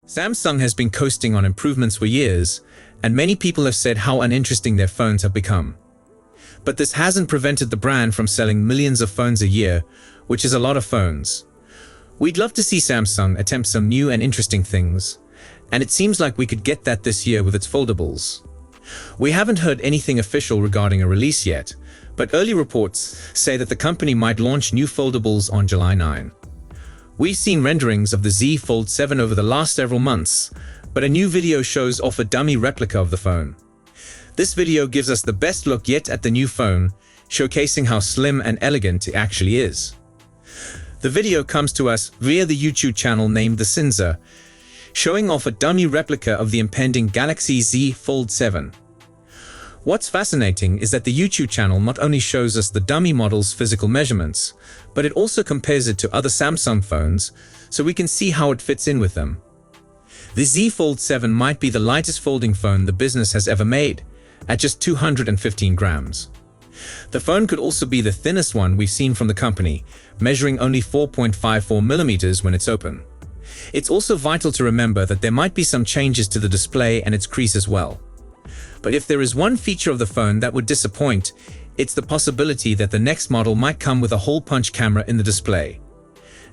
Samsung has been coasting on improvements for years, and many people have said how uninteresting their phones have become. But this hasn't prevented the brand from selling millions of phones a year, which is a lot of phones. We'd love to see Samsung attempt some new and interesting things, and it seems like we could get that this year with its foldables. We haven't heard anything official regarding a release yet, but early reports say that the company might launch new foldables on July 9. We've seen renderings of the Z Fold 7 over the last several months, but a new video shows off a dummy replica of the phone. This video gives us the best look yet at the new phone, showcasing how slim and elegant it actually is. The video comes to us via the YouTube channel named The Cinza, showing off a dummy replica of the impending Galaxy Z Fold 7. What's fascinating is that the YouTube channel not only shows us the dummy model's physical measurements, but it also compares it to other Samsung phones, so we can see how it fits in with them. The Z Fold 7 might be the lightest folding phone the business has ever made, at just 215 grams. The phone could also be the thinnest one we've seen from the company, measuring only 4.54 millimeters when it's open. It's also vital to remember that there might be some changes to the display and its crease as well. But if there is one feature of the phone that would disappoint, it's the possibility that the next model might come with a hole-punch camera in the display.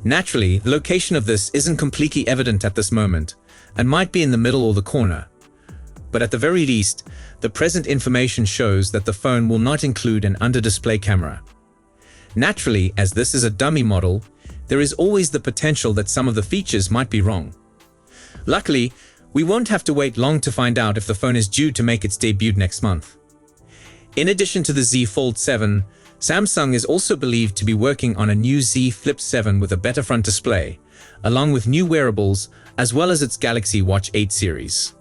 Naturally, the location of this isn't completely evident at this moment, and might be in the middle or the corner. But at the very least, the present information shows that the phone will not include an under-display camera. Naturally, as this is a dummy model, there is always the potential that some of the features might be wrong. Luckily, we won't have to wait long to find out if the phone is due to make its debut next month. In addition to the Z Fold 7, Samsung is also believed to be working on a new Z Flip 7 with a better front display, along with new wearables, as well as its Galaxy Watch 8 series.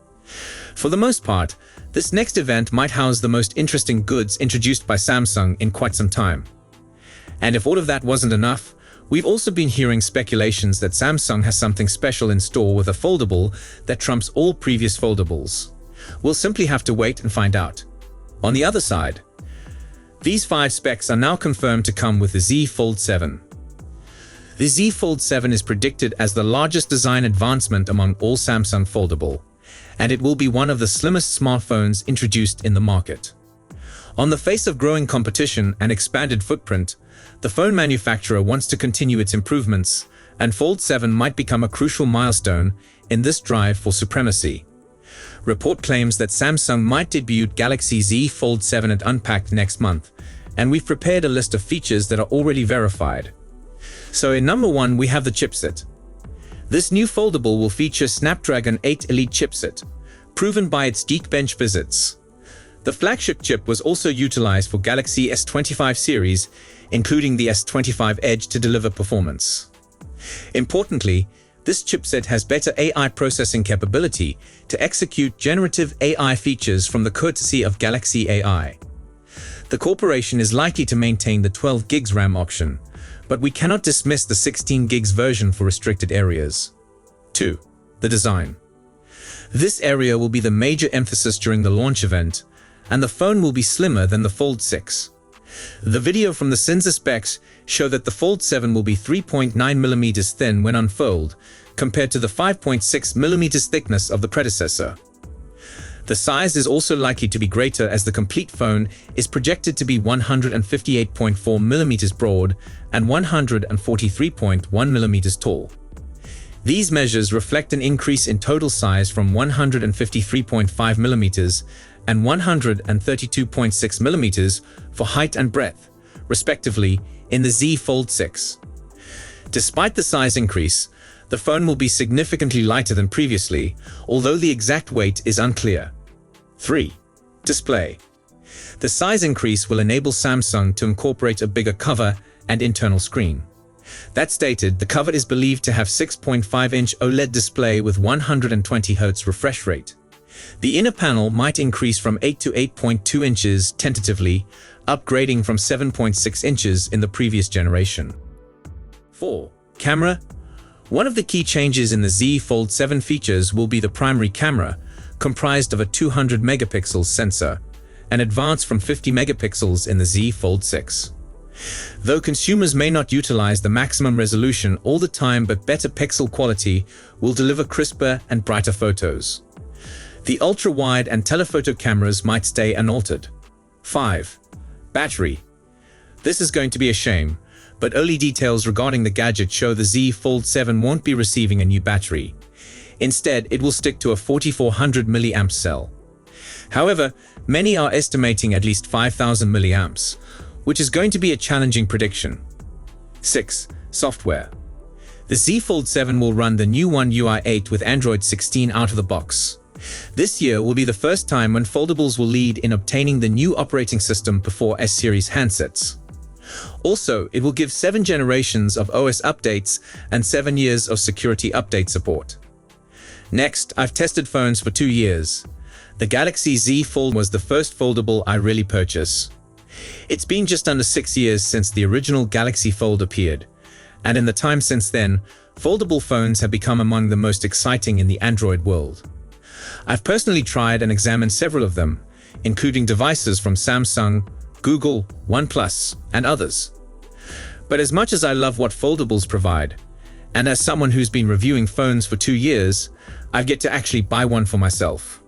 For the most part, this next event might house the most interesting goods introduced by Samsung in quite some time. And if all of that wasn't enough, we've also been hearing speculations that Samsung has something special in store with a foldable that trumps all previous foldables. We'll simply have to wait and find out. On the other side, these 5 specs are now confirmed to come with the Z Fold 7. The Z Fold 7 is predicted as the largest design advancement among all Samsung foldable, and it will be one of the slimmest smartphones introduced in the market. On the face of growing competition and expanded footprint, the phone manufacturer wants to continue its improvements, and Fold 7 might become a crucial milestone in this drive for supremacy. Report claims that Samsung might debut Galaxy Z Fold 7 at Unpacked next month, and we've prepared a list of features that are already verified. So in number 1, we have the chipset. This new foldable will feature Snapdragon 8 Elite chipset, proven by its Geekbench visits. The flagship chip was also utilized for Galaxy S25 series, including the S25 Edge, to deliver performance. Importantly, this chipset has better AI processing capability to execute generative AI features from the courtesy of Galaxy AI. The corporation is likely to maintain the 12 GB RAM option, but we cannot dismiss the 16 GB version for restricted areas. 2. The design. This area will be the major emphasis during the launch event, and the phone will be slimmer than the Fold 6. The video from the Cinza specs show that the Fold 7 will be 3.9 mm thin when unfolded, compared to the 5.6 mm thickness of the predecessor. The size is also likely to be greater as the complete phone is projected to be 158.4 mm broad and 143.1 mm tall. These measures reflect an increase in total size from 153.5 mm and 132.6 mm for height and breadth, respectively, in the Z Fold 6. Despite the size increase, the phone will be significantly lighter than previously, although the exact weight is unclear. 3. Display. The size increase will enable Samsung to incorporate a bigger cover and internal screen. That stated, the cover is believed to have 6.5-inch OLED display with 120 Hz refresh rate. The inner panel might increase from 8 to 8.2 inches tentatively, upgrading from 7.6 inches in the previous generation. 4. Camera. One of the key changes in the Z Fold 7 features will be the primary camera, comprised of a 200 megapixels sensor, an advance from 50 megapixels in the Z Fold 6. Though consumers may not utilize the maximum resolution all the time, but better pixel quality will deliver crisper and brighter photos. The ultra-wide and telephoto cameras might stay unaltered. 5. Battery. This is going to be a shame, but early details regarding the gadget show the Z Fold 7 won't be receiving a new battery. Instead, it will stick to a 4400 mAh cell. However, many are estimating at least 5000 mAh, which is going to be a challenging prediction. 6. Software. The Z Fold 7 will run the new One UI 8 with Android 16 out of the box. This year will be the first time when foldables will lead in obtaining the new operating system before S-series handsets. Also, it will give 7 generations of OS updates and 7 years of security update support. Next, I've tested phones for 2 years. The Galaxy Z Fold was the first foldable I really purchased. It's been just under 6 years since the original Galaxy Fold appeared, and in the time since then, foldable phones have become among the most exciting in the Android world. I've personally tried and examined several of them, including devices from Samsung, Google, OnePlus, and others. But as much as I love what foldables provide, and as someone who's been reviewing phones for 2 years, I've yet to actually buy one for myself.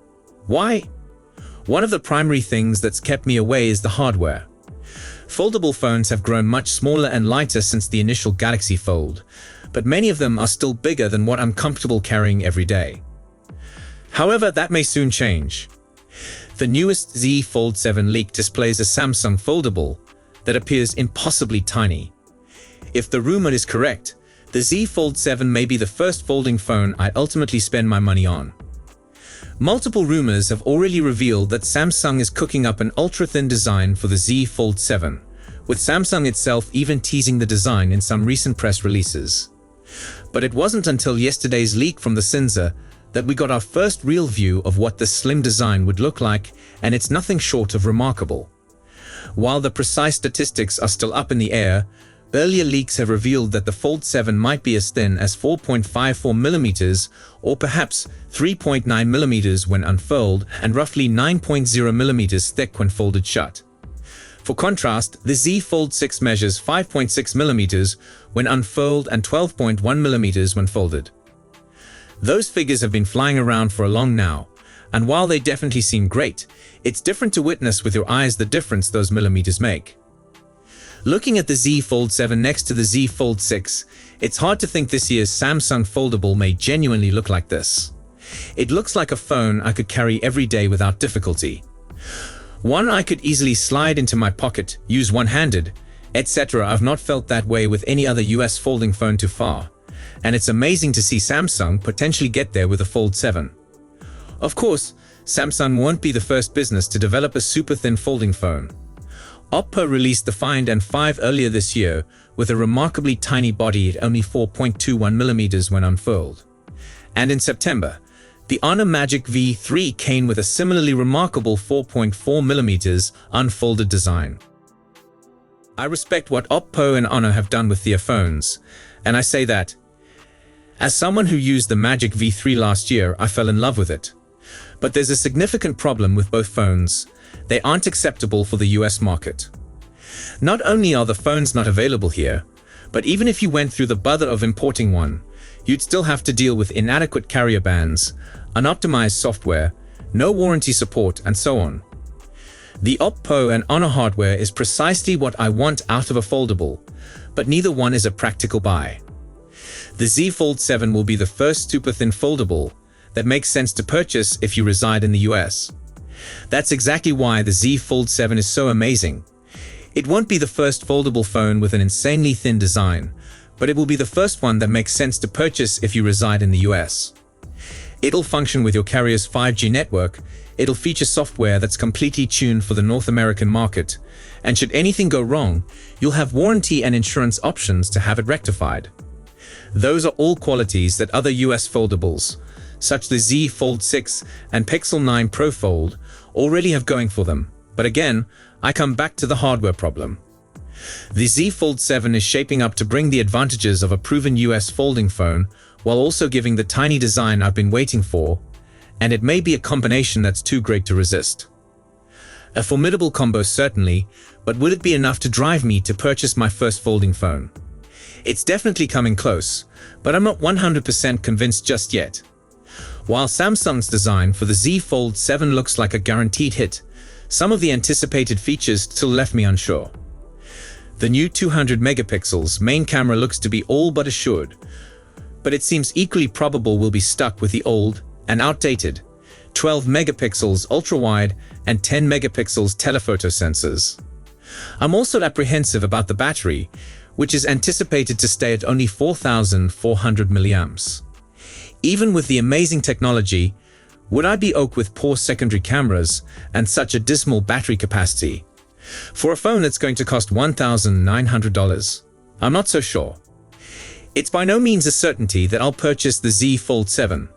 Why? One of the primary things that's kept me away is the hardware. Foldable phones have grown much smaller and lighter since the initial Galaxy Fold, but many of them are still bigger than what I'm comfortable carrying every day. However, that may soon change. The newest Z Fold 7 leak displays a Samsung foldable that appears impossibly tiny. If the rumor is correct, the Z Fold 7 may be the first folding phone I ultimately spend my money on. Multiple rumors have already revealed that Samsung is cooking up an ultra-thin design for the Z Fold 7, with Samsung itself even teasing the design in some recent press releases. But it wasn't until yesterday's leak from the Cinza that we got our first real view of what this slim design would look like, and it's nothing short of remarkable. While the precise statistics are still up in the air, earlier leaks have revealed that the Fold 7 might be as thin as 4.54mm or perhaps 3.9mm when unfurled and roughly 9.0mm thick when folded shut. For contrast, the Z Fold 6 measures 5.6mm when unfurled and 12.1mm when folded. Those figures have been flying around for a long now, and while they definitely seem great, it's different to witness with your eyes the difference those millimeters make. Looking at the Z Fold 7 next to the Z Fold 6, it's hard to think this year's Samsung foldable may genuinely look like this. It looks like a phone I could carry every day without difficulty. One I could easily slide into my pocket, use one-handed, etc. I've not felt that way with any other US folding phone too far, and it's amazing to see Samsung potentially get there with the Fold 7. Of course, Samsung won't be the first business to develop a super thin folding phone. Oppo released the Find N5 earlier this year with a remarkably tiny body at only 4.21mm when unfurled. And in September, the Honor Magic V3 came with a similarly remarkable 4.4mm unfolded design. I respect what Oppo and Honor have done with their phones, and I say that. As someone who used the Magic V3 last year, I fell in love with it. But there's a significant problem with both phones. They aren't acceptable for the US market. Not only are the phones not available here, but even if you went through the bother of importing one, you'd still have to deal with inadequate carrier bands, unoptimized software, no warranty support, and so on. The Oppo and Honor hardware is precisely what I want out of a foldable, but neither one is a practical buy. The Z Fold 7 will be the first super thin foldable that makes sense to purchase if you reside in the US. That's exactly why the Z Fold 7 is so amazing. It won't be the first foldable phone with an insanely thin design, but it will be the first one that makes sense to purchase if you reside in the US. It'll function with your carrier's 5G network, it'll feature software that's completely tuned for the North American market, and should anything go wrong, you'll have warranty and insurance options to have it rectified. Those are all qualities that other US foldables, such as the Z Fold 6 and Pixel 9 Pro Fold, already have going for them. But again, I come back to the hardware problem. The Z Fold 7 is shaping up to bring the advantages of a proven US folding phone while also giving the tiny design I've been waiting for, and it may be a combination that's too great to resist. A formidable combo certainly, but will it be enough to drive me to purchase my first folding phone? It's definitely coming close, but I'm not 100% convinced just yet. While Samsung's design for the Z Fold 7 looks like a guaranteed hit, some of the anticipated features still left me unsure. The new 200 megapixels main camera looks to be all but assured, but it seems equally probable we'll be stuck with the old and outdated 12 megapixels ultra-wide and 10 megapixels telephoto sensors. I'm also apprehensive about the battery, which is anticipated to stay at only 4,400 milliamps. Even with the amazing technology, would I be okay with poor secondary cameras and such a dismal battery capacity? For a phone that's going to cost $1,900, I'm not so sure. It's by no means a certainty that I'll purchase the Z Fold 7,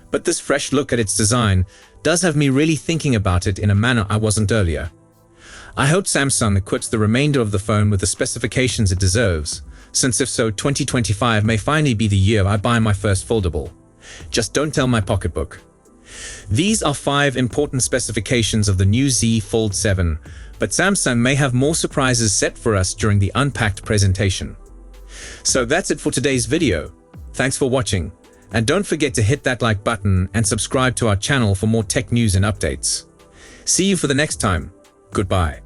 but this fresh look at its design does have me really thinking about it in a manner I wasn't earlier. I hope Samsung equips the remainder of the phone with the specifications it deserves, since if so, 2025 may finally be the year I buy my first foldable. Just don't tell my pocketbook. These are 5 important specifications of the new Z Fold 7, but Samsung may have more surprises set for us during the Unpacked presentation. So that's it for today's video. Thanks for watching, and don't forget to hit that like button and subscribe to our channel for more tech news and updates. See you for the next time. Goodbye.